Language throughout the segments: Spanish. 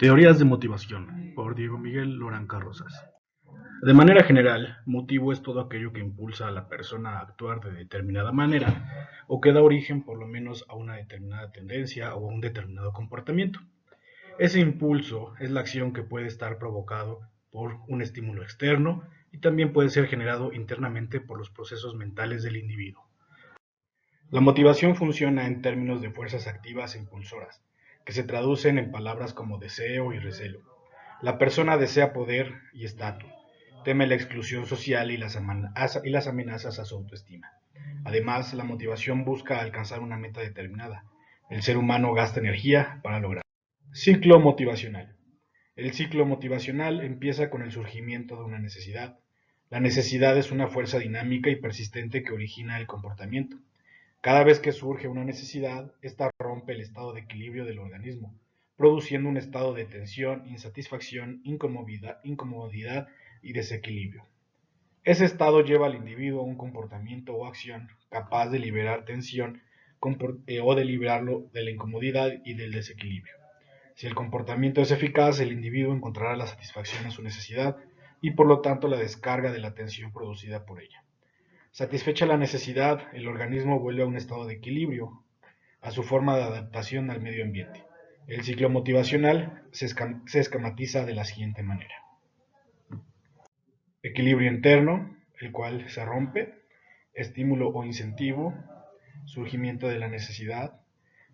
Teorías de motivación, por Diego Miguel Lorán Carrozas. De manera general, motivo es todo aquello que impulsa a la persona a actuar de determinada manera o que da origen por lo menos a una determinada tendencia o a un determinado comportamiento. Ese impulso es la acción que puede estar provocado por un estímulo externo y también puede ser generado internamente por los procesos mentales del individuo. La motivación funciona en términos de fuerzas activas e impulsoras, que se traducen en palabras como deseo y recelo. La persona desea poder y estatus, teme la exclusión social y las amenazas a su autoestima. Además, la motivación busca alcanzar una meta determinada. El ser humano gasta energía para lograrlo. Ciclo motivacional. El ciclo motivacional empieza con el surgimiento de una necesidad. La necesidad es una fuerza dinámica y persistente que origina el comportamiento. Cada vez que surge una necesidad, esta rompe el estado de equilibrio del organismo, produciendo un estado de tensión, insatisfacción, incomodidad y desequilibrio. Ese estado lleva al individuo a un comportamiento o acción capaz de liberar tensión o de liberarlo de la incomodidad y del desequilibrio. Si el comportamiento es eficaz, el individuo encontrará la satisfacción a su necesidad y por lo tanto la descarga de la tensión producida por ella. Satisfecha la necesidad, el organismo vuelve a un estado de equilibrio, a su forma de adaptación al medio ambiente. El ciclo motivacional se esquematiza de la siguiente manera. Equilibrio interno, el cual se rompe, estímulo o incentivo, surgimiento de la necesidad,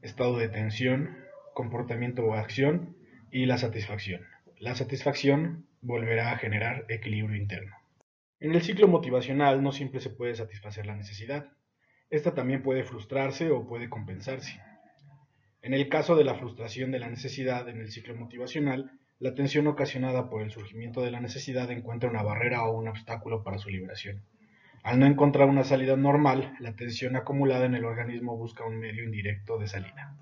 estado de tensión, comportamiento o acción y la satisfacción. La satisfacción volverá a generar equilibrio interno. En el ciclo motivacional no siempre se puede satisfacer la necesidad. Esta también puede frustrarse o puede compensarse. En el caso de la frustración de la necesidad en el ciclo motivacional, la tensión ocasionada por el surgimiento de la necesidad encuentra una barrera o un obstáculo para su liberación. Al no encontrar una salida normal, la tensión acumulada en el organismo busca un medio indirecto de salida.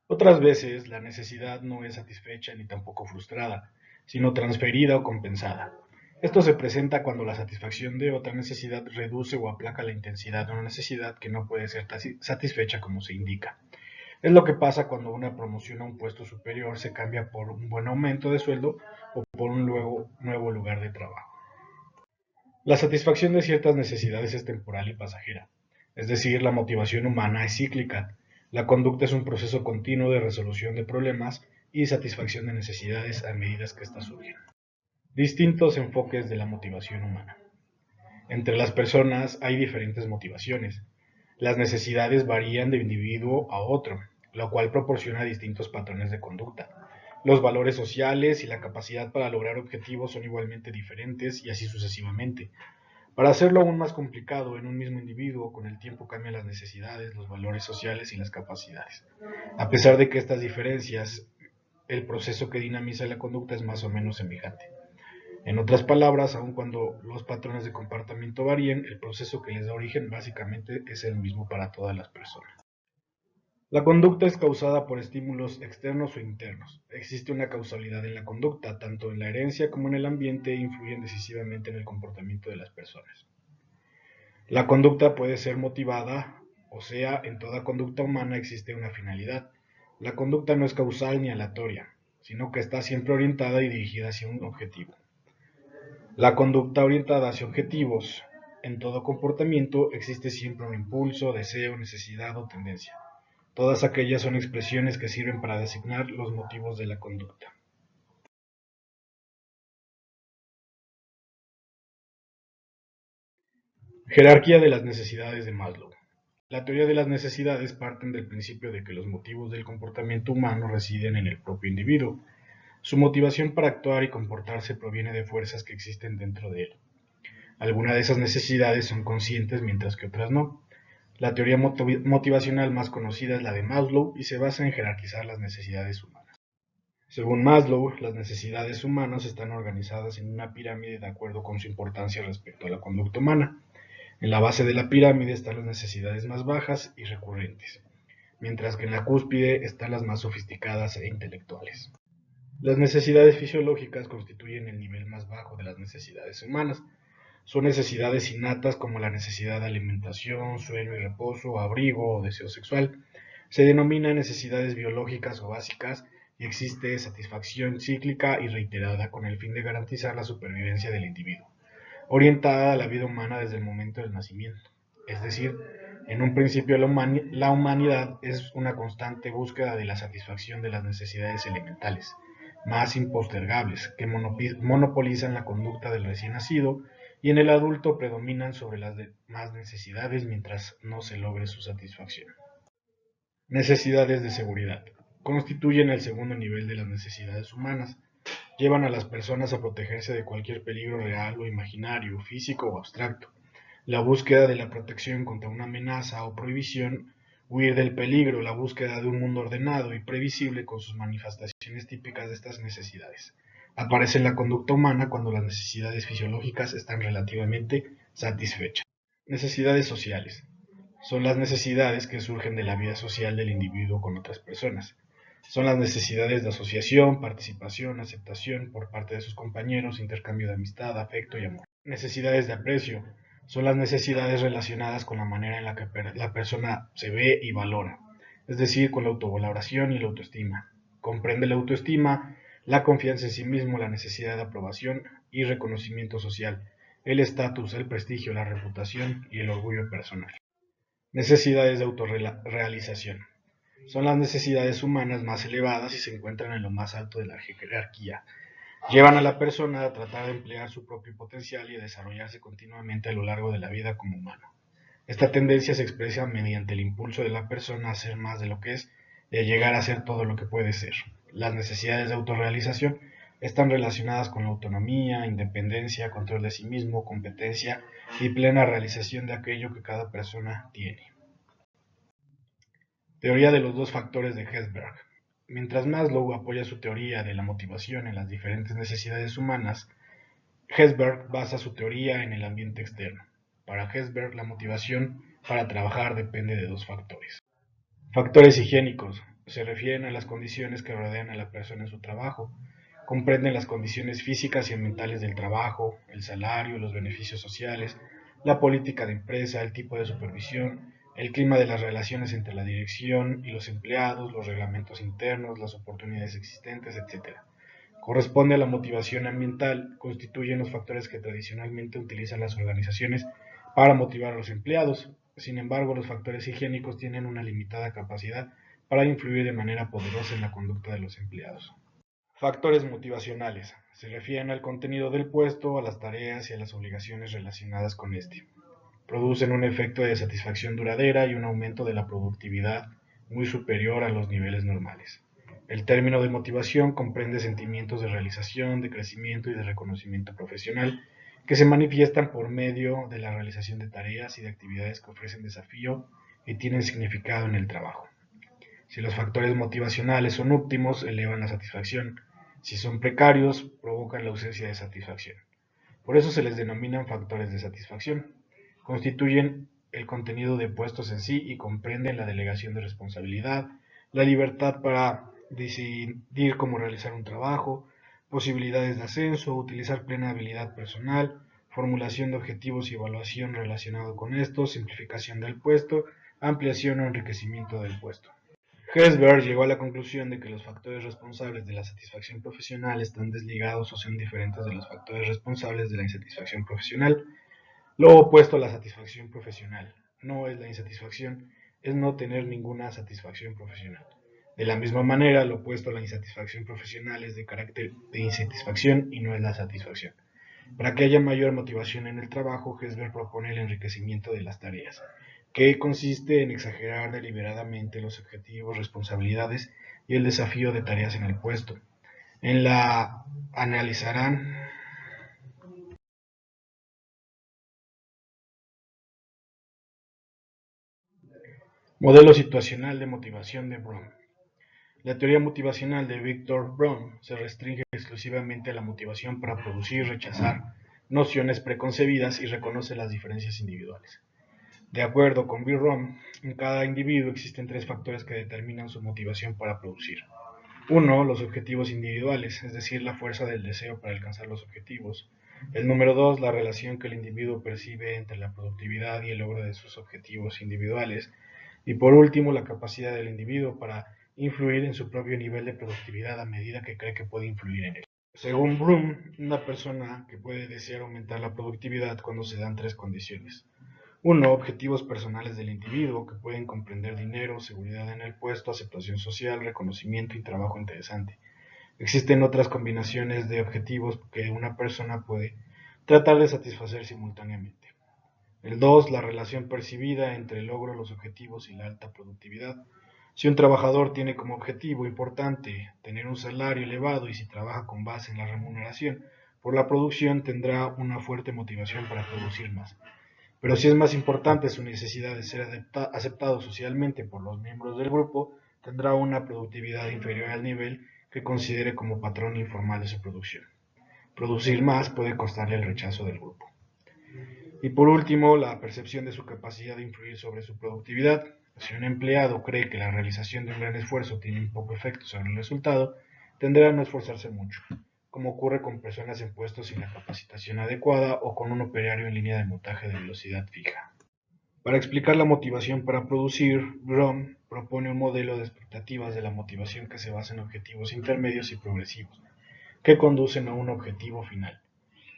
Otras veces, la necesidad no es satisfecha ni tampoco frustrada, sino transferida o compensada. Esto se presenta cuando la satisfacción de otra necesidad reduce o aplaca la intensidad de una necesidad que no puede ser satisfecha como se indica. Es lo que pasa cuando una promoción a un puesto superior se cambia por un buen aumento de sueldo o por un nuevo lugar de trabajo. La satisfacción de ciertas necesidades es temporal y pasajera, es decir, la motivación humana es cíclica. La conducta es un proceso continuo de resolución de problemas y satisfacción de necesidades a medida que éstas surgen. Distintos enfoques de la motivación humana. Entre las personas hay diferentes motivaciones. Las necesidades varían de individuo a otro, lo cual proporciona distintos patrones de conducta. Los valores sociales y la capacidad para lograr objetivos son igualmente diferentes y así sucesivamente. Para hacerlo aún más complicado, en un mismo individuo, con el tiempo cambian las necesidades, los valores sociales y las capacidades. A pesar de que estas diferencias, el proceso que dinamiza la conducta es más o menos semejante. En otras palabras, aun cuando los patrones de comportamiento varíen, el proceso que les da origen básicamente es el mismo para todas las personas. La conducta es causada por estímulos externos o internos. Existe una causalidad en la conducta, tanto en la herencia como en el ambiente influyen decisivamente en el comportamiento de las personas. La conducta puede ser motivada, o sea, en toda conducta humana existe una finalidad. La conducta no es causal ni aleatoria, sino que está siempre orientada y dirigida hacia un objetivo. La conducta orientada hacia objetivos. En todo comportamiento existe siempre un impulso, deseo, necesidad o tendencia. Todas aquellas son expresiones que sirven para designar los motivos de la conducta. Jerarquía de las necesidades de Maslow. La teoría de las necesidades parten del principio de que los motivos del comportamiento humano residen en el propio individuo. Su motivación para actuar y comportarse proviene de fuerzas que existen dentro de él. Algunas de esas necesidades son conscientes mientras que otras no. La teoría motivacional más conocida es la de Maslow y se basa en jerarquizar las necesidades humanas. Según Maslow, las necesidades humanas están organizadas en una pirámide de acuerdo con su importancia respecto a la conducta humana. En la base de la pirámide están las necesidades más bajas y recurrentes, mientras que en la cúspide están las más sofisticadas e intelectuales. Las necesidades fisiológicas constituyen el nivel más bajo de las necesidades humanas. Son necesidades innatas como la necesidad de alimentación, sueño y reposo, abrigo o deseo sexual. Se denominan necesidades biológicas o básicas y existe satisfacción cíclica y reiterada con el fin de garantizar la supervivencia del individuo, orientada a la vida humana desde el momento del nacimiento. Es decir, en un principio la humanidad es una constante búsqueda de la satisfacción de las necesidades elementales, más impostergables, que monopolizan la conducta del recién nacido y en el adulto predominan sobre las demás necesidades mientras no se logre su satisfacción. Necesidades de seguridad. Constituyen el segundo nivel de las necesidades humanas. Llevan a las personas a protegerse de cualquier peligro real o imaginario, físico o abstracto. La búsqueda de la protección contra una amenaza o prohibición, huir del peligro, la búsqueda de un mundo ordenado y previsible con sus manifestaciones típicas de estas necesidades. Aparece en la conducta humana cuando las necesidades fisiológicas están relativamente satisfechas. Necesidades sociales. Son las necesidades que surgen de la vida social del individuo con otras personas. Son las necesidades de asociación, participación, aceptación por parte de sus compañeros, intercambio de amistad, afecto y amor. Necesidades de aprecio. Son las necesidades relacionadas con la manera en la que la persona se ve y valora, es decir, con la autovaloración y la autoestima. Comprende la autoestima, la confianza en sí mismo, la necesidad de aprobación y reconocimiento social, el estatus, el prestigio, la reputación y el orgullo personal. Necesidades de autorrealización. Son las necesidades humanas más elevadas y se encuentran en lo más alto de la jerarquía. Llevan a la persona a tratar de emplear su propio potencial y a desarrollarse continuamente a lo largo de la vida como humano. Esta tendencia se expresa mediante el impulso de la persona a ser más de lo que es y a llegar a ser todo lo que puede ser. Las necesidades de autorrealización están relacionadas con la autonomía, independencia, control de sí mismo, competencia y plena realización de aquello que cada persona tiene. Teoría de los dos factores de Hesberg. Mientras Maslow apoya su teoría de la motivación en las diferentes necesidades humanas, Hesberg basa su teoría en el ambiente externo. Para Hesberg, la motivación para trabajar depende de dos factores. Factores higiénicos. Se refieren a las condiciones que rodean a la persona en su trabajo. Comprenden las condiciones físicas y ambientales del trabajo, el salario, los beneficios sociales, la política de empresa, el tipo de supervisión, el clima de las relaciones entre la dirección y los empleados, los reglamentos internos, las oportunidades existentes, etc. Corresponde a la motivación ambiental, constituyen los factores que tradicionalmente utilizan las organizaciones para motivar a los empleados. Sin embargo, los factores higiénicos tienen una limitada capacidad para influir de manera poderosa en la conducta de los empleados. Factores motivacionales. Se refieren al contenido del puesto, a las tareas y a las obligaciones relacionadas con este. Producen un efecto de satisfacción duradera y un aumento de la productividad muy superior a los niveles normales. El término de motivación comprende sentimientos de realización, de crecimiento y de reconocimiento profesional que se manifiestan por medio de la realización de tareas y de actividades que ofrecen desafío y tienen significado en el trabajo. Si los factores motivacionales son óptimos, elevan la satisfacción. Si son precarios, provocan la ausencia de satisfacción. Por eso se les denominan factores de satisfacción. Constituyen el contenido de puestos en sí y comprenden la delegación de responsabilidad, la libertad para decidir cómo realizar un trabajo, posibilidades de ascenso, utilizar plena habilidad personal, formulación de objetivos y evaluación relacionado con esto, simplificación del puesto, ampliación o enriquecimiento del puesto. Hesberg llegó a la conclusión de que los factores responsables de la satisfacción profesional están desligados o son diferentes de los factores responsables de la insatisfacción profesional. Lo opuesto a la satisfacción profesional no es la insatisfacción, es no tener ninguna satisfacción profesional. De la misma manera, lo opuesto a la insatisfacción profesional es de carácter de insatisfacción y no es la satisfacción. Para que haya mayor motivación en el trabajo, Hesberg propone el enriquecimiento de las tareas, que consiste en exagerar deliberadamente los objetivos, responsabilidades y el desafío de tareas en el puesto. En la analizarán modelo situacional de motivación de Brown. La teoría motivacional de Victor Brown se restringe exclusivamente a la motivación para producir y rechazar nociones preconcebidas y reconoce las diferencias individuales. De acuerdo con Brown, en cada individuo existen tres factores que determinan su motivación para producir. Uno, los objetivos individuales, es decir, la fuerza del deseo para alcanzar los objetivos. El número dos, la relación que el individuo percibe entre la productividad y el logro de sus objetivos individuales. Y por último, la capacidad del individuo para influir en su propio nivel de productividad a medida que cree que puede influir en él. Según Bloom, una persona que puede desear aumentar la productividad cuando se dan tres condiciones. Uno, objetivos personales del individuo que pueden comprender dinero, seguridad en el puesto, aceptación social, reconocimiento y trabajo interesante. Existen otras combinaciones de objetivos que una persona puede tratar de satisfacer simultáneamente. El 2, la relación percibida entre el logro de los objetivos y la alta productividad. Si un trabajador tiene como objetivo importante tener un salario elevado y si trabaja con base en la remuneración por la producción, tendrá una fuerte motivación para producir más. Pero si es más importante su necesidad de ser aceptado socialmente por los miembros del grupo, tendrá una productividad inferior al nivel que considere como patrón informal de su producción. Producir más puede costarle el rechazo del grupo. Y por último, la percepción de su capacidad de influir sobre su productividad. Si un empleado cree que la realización de un gran esfuerzo tiene un poco efecto sobre el resultado, tenderá a no esforzarse mucho, como ocurre con personas en puestos sin la capacitación adecuada o con un operario en línea de montaje de velocidad fija. Para explicar la motivación para producir, Brom propone un modelo de expectativas de la motivación que se basa en objetivos intermedios y progresivos, que conducen a un objetivo final.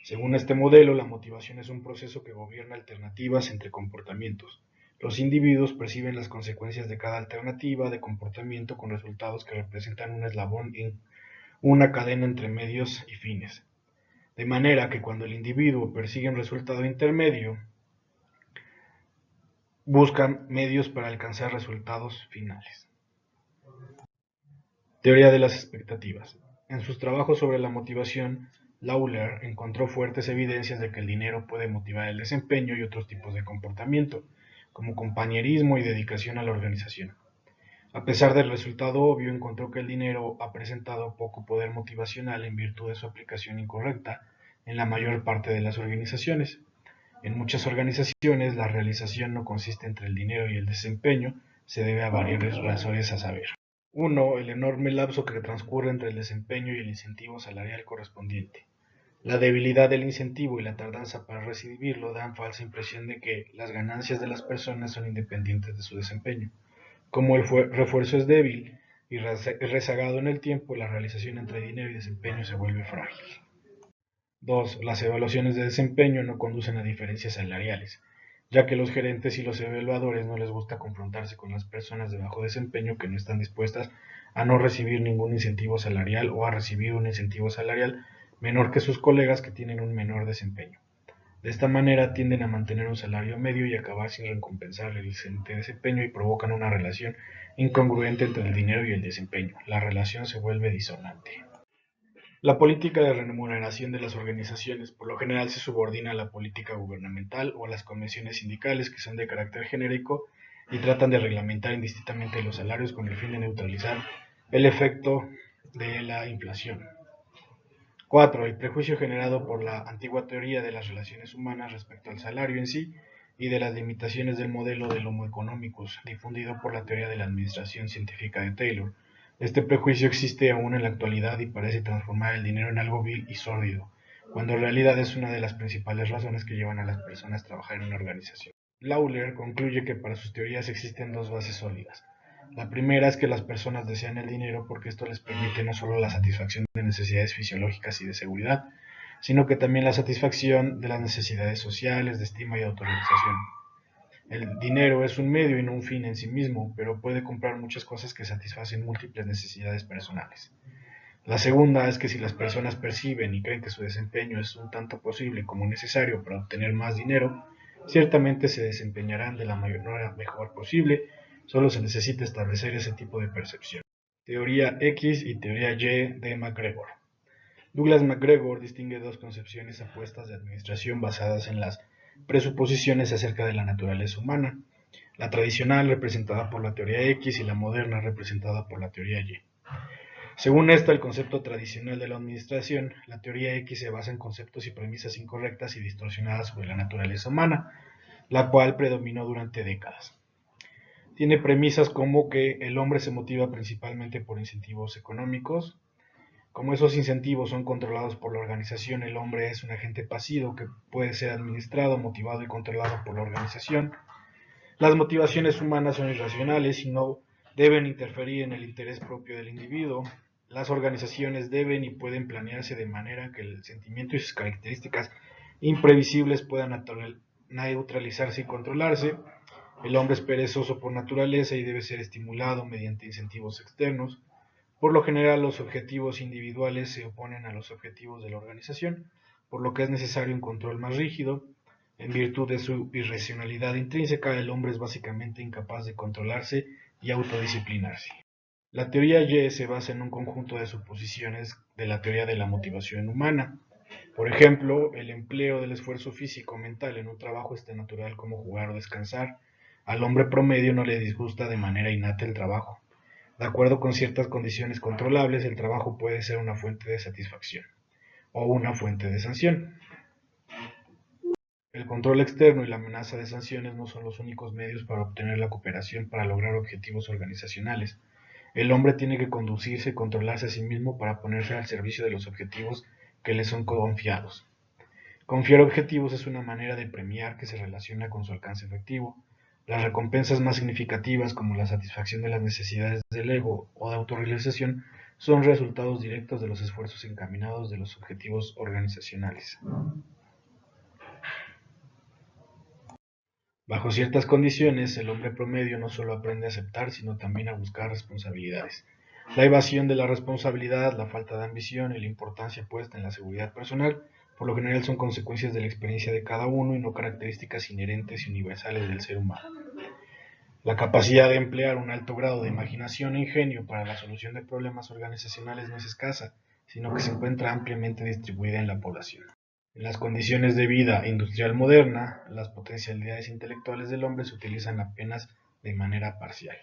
Según este modelo, la motivación es un proceso que gobierna alternativas entre comportamientos. Los individuos perciben las consecuencias de cada alternativa de comportamiento con resultados que representan un eslabón en una cadena entre medios y fines. De manera que cuando el individuo persigue un resultado intermedio, buscan medios para alcanzar resultados finales. Teoría de las expectativas. En sus trabajos sobre la motivación, Lawler encontró fuertes evidencias de que el dinero puede motivar el desempeño y otros tipos de comportamiento, como compañerismo y dedicación a la organización. A pesar del resultado obvio, encontró que el dinero ha presentado poco poder motivacional en virtud de su aplicación incorrecta en la mayor parte de las organizaciones. En muchas organizaciones, la realización no consiste entre el dinero y el desempeño, se debe a varias razones a saber. 1. El enorme lapso que transcurre entre el desempeño y el incentivo salarial correspondiente. La debilidad del incentivo y la tardanza para recibirlo dan falsa impresión de que las ganancias de las personas son independientes de su desempeño. Como el refuerzo es débil y rezagado en el tiempo, la realización entre dinero y desempeño se vuelve frágil. 2. Las evaluaciones de desempeño no conducen a diferencias salariales, ya que los gerentes y los evaluadores no les gusta confrontarse con las personas de bajo desempeño que no están dispuestas a no recibir ningún incentivo salarial o a recibir un incentivo salarial menor que sus colegas que tienen un menor desempeño. De esta manera tienden a mantener un salario medio y acabar sin recompensar el excelente desempeño y provocan una relación incongruente entre el dinero y el desempeño. La relación se vuelve disonante. La política de remuneración de las organizaciones por lo general se subordina a la política gubernamental o a las convenciones sindicales que son de carácter genérico y tratan de reglamentar indistintamente los salarios con el fin de neutralizar el efecto de la inflación. 4. El prejuicio generado por la antigua teoría de las relaciones humanas respecto al salario en sí y de las limitaciones del modelo del Homo economicus, difundido por la teoría de la administración científica de Taylor. Este prejuicio existe aún en la actualidad y parece transformar el dinero en algo vil y sórdido, cuando en realidad es una de las principales razones que llevan a las personas a trabajar en una organización. Lawler concluye que para sus teorías existen dos bases sólidas. La primera es que las personas desean el dinero porque esto les permite no solo la satisfacción de necesidades fisiológicas y de seguridad, sino que también la satisfacción de las necesidades sociales, de estima y autorrealización. El dinero es un medio y no un fin en sí mismo, pero puede comprar muchas cosas que satisfacen múltiples necesidades personales. La segunda es que si las personas perciben y creen que su desempeño es un tanto posible como necesario para obtener más dinero, ciertamente se desempeñarán de la manera mejor posible, solo se necesita establecer ese tipo de percepción. Teoría X y teoría Y de MacGregor. Douglas MacGregor distingue dos concepciones opuestas de administración basadas en las presuposiciones acerca de la naturaleza humana, la tradicional representada por la teoría X y la moderna representada por la teoría Y. Según esta, el concepto tradicional de la administración, la teoría X se basa en conceptos y premisas incorrectas y distorsionadas sobre la naturaleza humana, la cual predominó durante décadas. Tiene premisas como que el hombre se motiva principalmente por incentivos económicos. Como esos incentivos son controlados por la organización, el hombre es un agente pasivo que puede ser administrado, motivado y controlado por la organización. Las motivaciones humanas son irracionales y no deben interferir en el interés propio del individuo. Las organizaciones deben y pueden planearse de manera que el sentimiento y sus características imprevisibles puedan neutralizarse y controlarse. El hombre es perezoso por naturaleza y debe ser estimulado mediante incentivos externos. Por lo general, los objetivos individuales se oponen a los objetivos de la organización, por lo que es necesario un control más rígido. En virtud de su irracionalidad intrínseca, el hombre es básicamente incapaz de controlarse y autodisciplinarse. La teoría Y se basa en un conjunto de suposiciones de la teoría de la motivación humana. Por ejemplo, el empleo del esfuerzo físico o mental en un trabajo es tan natural como jugar o descansar. Al hombre promedio no le disgusta de manera innata el trabajo. De acuerdo con ciertas condiciones controlables, el trabajo puede ser una fuente de satisfacción o una fuente de sanción. El control externo y la amenaza de sanciones no son los únicos medios para obtener la cooperación para lograr objetivos organizacionales. El hombre tiene que conducirse y controlarse a sí mismo para ponerse al servicio de los objetivos que le son confiados. Confiar objetivos es una manera de premiar que se relaciona con su alcance efectivo. Las recompensas más significativas, como la satisfacción de las necesidades del ego o de autorrealización, son resultados directos de los esfuerzos encaminados de los objetivos organizacionales. Bajo ciertas condiciones, el hombre promedio no solo aprende a aceptar, sino también a buscar responsabilidades. La evasión de la responsabilidad, la falta de ambición y la importancia puesta en la seguridad personal, por lo general son consecuencias de la experiencia de cada uno y no características inherentes y universales del ser humano. La capacidad de emplear un alto grado de imaginación e ingenio para la solución de problemas organizacionales no es escasa, sino que se encuentra ampliamente distribuida en la población. En las condiciones de vida industrial moderna, las potencialidades intelectuales del hombre se utilizan apenas de manera parcial.